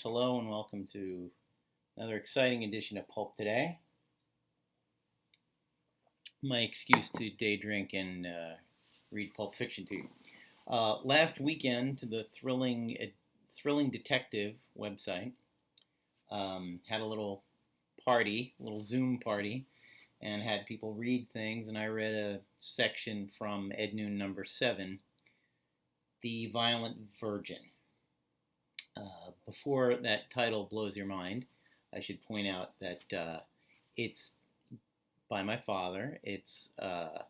Hello and welcome to another exciting edition of Pulp today. My excuse to day drink and read Pulp Fiction to you. Last weekend, the thrilling detective website had a little party, a little Zoom party, and had people read things. And I read a section from Ed Noon number 7, The Violent Virgin. Before that title blows your mind, I should point out that it's by my father. It's a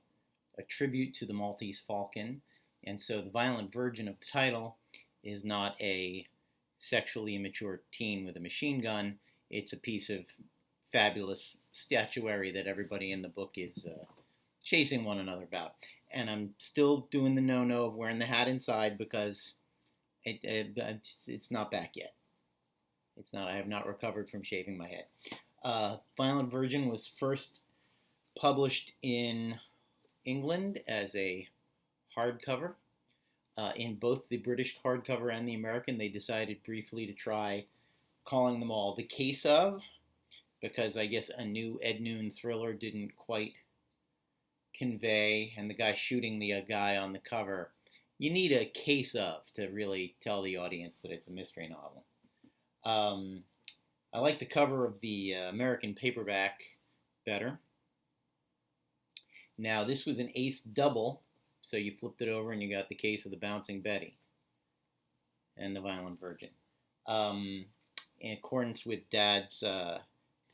tribute to the Maltese Falcon, and so the violent virgin of the title is not a sexually immature teen with a machine gun. It's a piece of fabulous statuary that everybody in the book is chasing one another about. And I'm still doing the no-no of wearing the hat inside because it's not back yet. It's not. I have not recovered from shaving my head. Violent Virgin was first published in England as a hardcover. In both the British hardcover and the American, they decided briefly to try calling them all The Case Of, because I guess a new Ed Noon thriller didn't quite convey, and the guy shooting the guy on the cover, you need a case of to really tell the audience that it's a mystery novel. I like the cover of the American paperback better. Now, this was an ace double, so you flipped it over and you got The Case of the Bouncing Betty and the Violent Virgin. In accordance with Dad's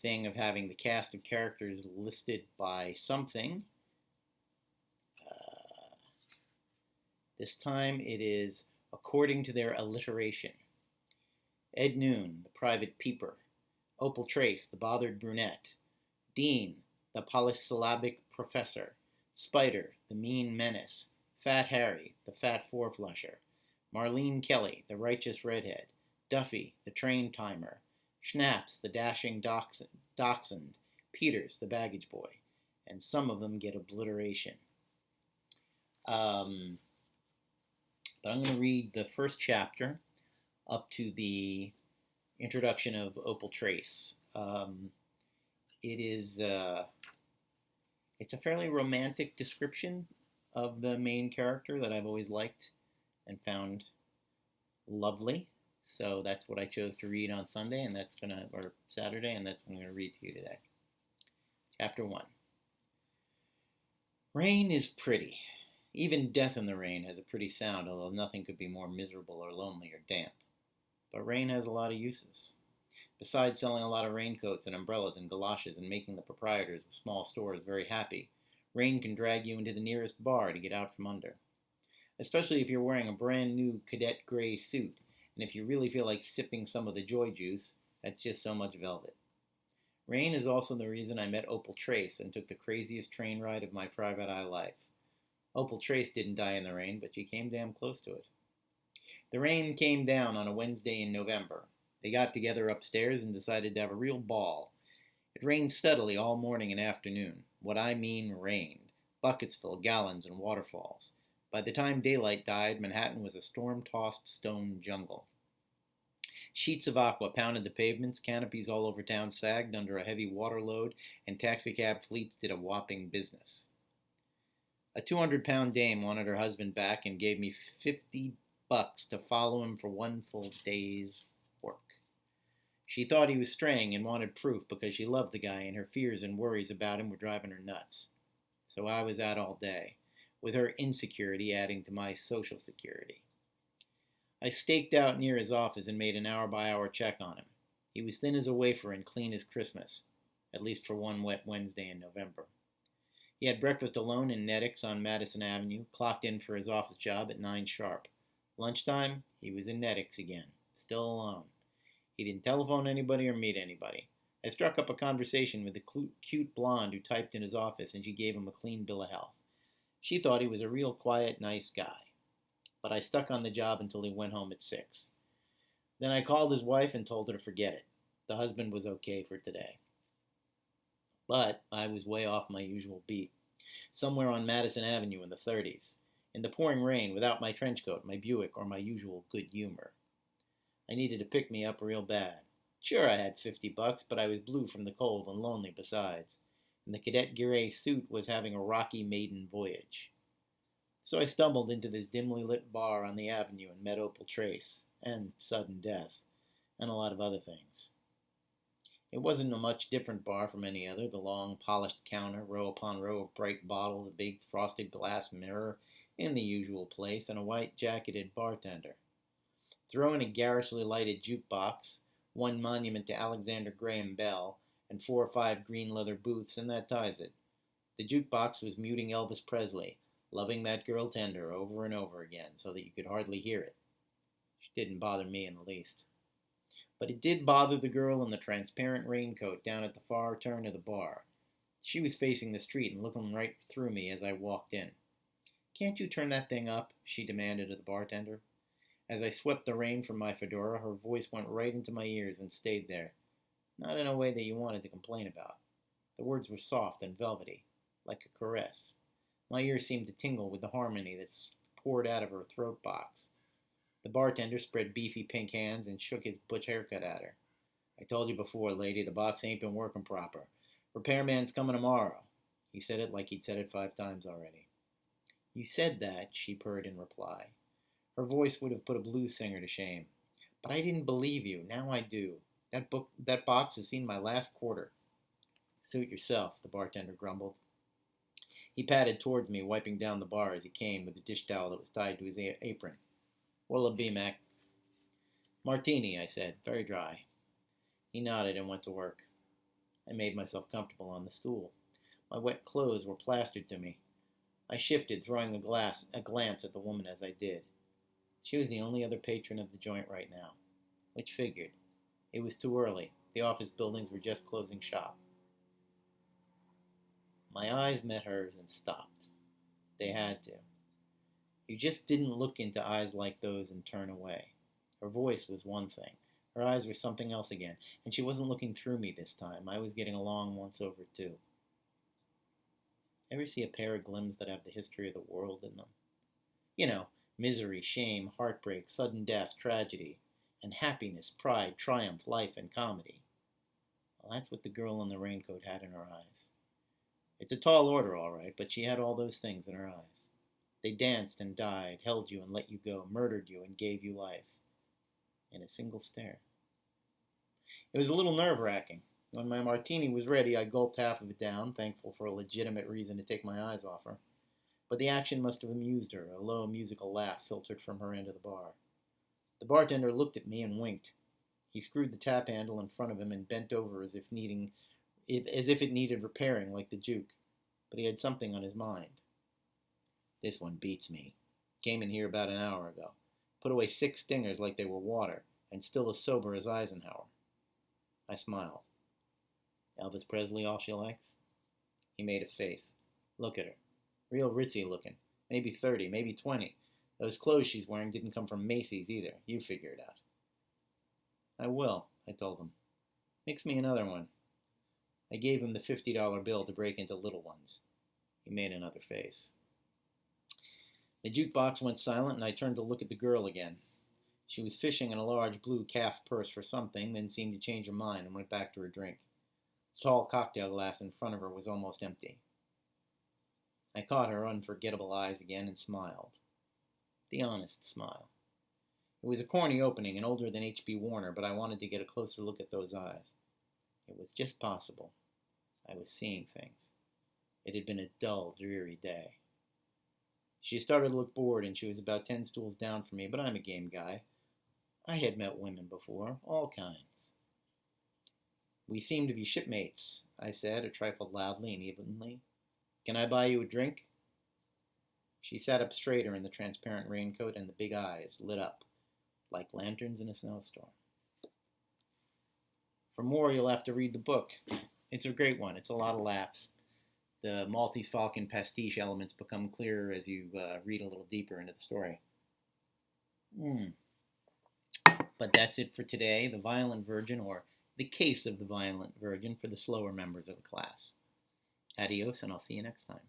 thing of having the cast of characters listed by something, this time it is according to their alliteration. Ed Noon, the private peeper. Opal Trace, the bothered brunette. Dean, the polysyllabic professor. Spider, the mean menace. Fat Harry, the fat four-flusher. Marlene Kelly, the righteous redhead. Duffy, the train timer. Schnapps, the dashing dachshund. Peters, the baggage boy. And some of them get obliteration. But I'm going to read the first chapter up to the introduction of Opal Trace. It's a fairly romantic description of the main character that I've always liked and found lovely. So that's what I chose to read on Sunday, or Saturday, and that's what I'm going to read to you today. Chapter 1. Rain is pretty. Even death in the rain has a pretty sound, although nothing could be more miserable or lonely or damp. But rain has a lot of uses. Besides selling a lot of raincoats and umbrellas and galoshes and making the proprietors of small stores very happy, rain can drag you into the nearest bar to get out from under. Especially if you're wearing a brand new cadet gray suit, and if you really feel like sipping some of the joy juice, that's just so much velvet. Rain is also the reason I met Opal Trace and took the craziest train ride of my private eye life. Opal Trace didn't die in the rain, but she came damn close to it. The rain came down on a Wednesday in November. They got together upstairs and decided to have a real ball. It rained steadily all morning and afternoon. What I mean rained. Buckets full, gallons, and waterfalls. By the time daylight died, Manhattan was a storm-tossed stone jungle. Sheets of aqua pounded the pavements, canopies all over town sagged under a heavy water load, and taxicab fleets did a whopping business. A 200-pound dame wanted her husband back and gave me $50 to follow him for one full day's work. She thought he was straying and wanted proof because she loved the guy and her fears and worries about him were driving her nuts. So I was out all day, with her insecurity adding to my social security. I staked out near his office and made an hour-by-hour check on him. He was thin as a wafer and clean as Christmas, at least for one wet Wednesday in November. He had breakfast alone in Nettix on Madison Avenue, clocked in for his office job at 9 sharp. Lunchtime, he was in Nettix again, still alone. He didn't telephone anybody or meet anybody. I struck up a conversation with the cute blonde who typed in his office, and she gave him a clean bill of health. She thought he was a real quiet, nice guy. But I stuck on the job until he went home at 6. Then I called his wife and told her to forget it. The husband was okay for today. But I was way off my usual beat, somewhere on Madison Avenue in the 30s, in the pouring rain without my trench coat, my Buick, or my usual good humor. I needed to pick me up real bad. Sure, I had $50, but I was blue from the cold and lonely besides, and the cadet gray suit was having a rocky maiden voyage. So I stumbled into this dimly lit bar on the avenue and met Opal Trace, and sudden death, and a lot of other things. It wasn't a much different bar from any other, the long, polished counter, row upon row of bright bottles, a big frosted glass mirror in the usual place, and a white-jacketed bartender. Throw in a garishly lighted jukebox, one monument to Alexander Graham Bell, and 4 or 5 green leather booths, and that ties it. The jukebox was muting Elvis Presley, loving that girl tender over and over again, so that you could hardly hear it. It didn't bother me in the least. But it did bother the girl in the transparent raincoat down at the far turn of the bar. She was facing the street and looking right through me as I walked in. "Can't you turn that thing up?" she demanded of the bartender. As I swept the rain from my fedora, her voice went right into my ears and stayed there, not in a way that you wanted to complain about. The words were soft and velvety, like a caress. My ears seemed to tingle with the harmony that poured out of her throat box. The bartender spread beefy pink hands and shook his butch haircut at her. "I told you before, lady, the box ain't been working proper. Repairman's coming tomorrow." He said it like he'd said it 5 times already. "You said that," she purred in reply. Her voice would have put a blues singer to shame. "But I didn't believe you. Now I do. That box has seen my last quarter." "Suit yourself," the bartender grumbled. He padded towards me, wiping down the bar as he came with the dish towel that was tied to his apron. "What'll it be, Mac?" "Martini," I said, "very dry." He nodded and went to work. I made myself comfortable on the stool. My wet clothes were plastered to me. I shifted, throwing a glance at the woman as I did. She was the only other patron of the joint right now, which figured. It was too early. The office buildings were just closing shop. My eyes met hers and stopped. They had to. You just didn't look into eyes like those and turn away. Her voice was one thing. Her eyes were something else again, and she wasn't looking through me this time. I was getting along once over, too. Ever see a pair of glims that have the history of the world in them? You know, misery, shame, heartbreak, sudden death, tragedy, and happiness, pride, triumph, life, and comedy. Well, that's what the girl in the raincoat had in her eyes. It's a tall order, all right, but she had all those things in her eyes. They danced and died, held you and let you go, murdered you and gave you life. In a single stare. It was a little nerve-wracking. When my martini was ready, I gulped half of it down, thankful for a legitimate reason to take my eyes off her. But the action must have amused her. A low musical laugh filtered from her end of the bar. The bartender looked at me and winked. He screwed the tap handle in front of him and bent over as if it needed repairing, like the juke. But he had something on his mind. "This one beats me. Came in here about an hour ago. Put away 6 stingers like they were water, and still as sober as Eisenhower." I smiled. "Elvis Presley all she likes?" He made a face. "Look at her. Real ritzy looking. Maybe 30, maybe 20. Those clothes she's wearing didn't come from Macy's either. You figure it out." "I will," I told him. "Mix me another one." I gave him the $50 bill to break into little ones. He made another face. The jukebox went silent, and I turned to look at the girl again. She was fishing in a large blue calf purse for something, then seemed to change her mind and went back to her drink. The tall cocktail glass in front of her was almost empty. I caught her unforgettable eyes again and smiled. The honest smile. It was a corny opening and older than H.B. Warner, but I wanted to get a closer look at those eyes. It was just possible. I was seeing things. It had been a dull, dreary day. She started to look bored, and she was about 10 stools down from me, but I'm a game guy. I had met women before, all kinds. "We seem to be shipmates," I said, a trifle loudly and evenly. "Can I buy you a drink?" She sat up straighter in the transparent raincoat, and the big eyes lit up like lanterns in a snowstorm. For more, you'll have to read the book. It's a great one. It's a lot of laughs. The Maltese Falcon pastiche elements become clearer as you read a little deeper into the story. But that's it for today. The Violent Virgin, or The Case of the Violent Virgin, for the slower members of the class. Adios, and I'll see you next time.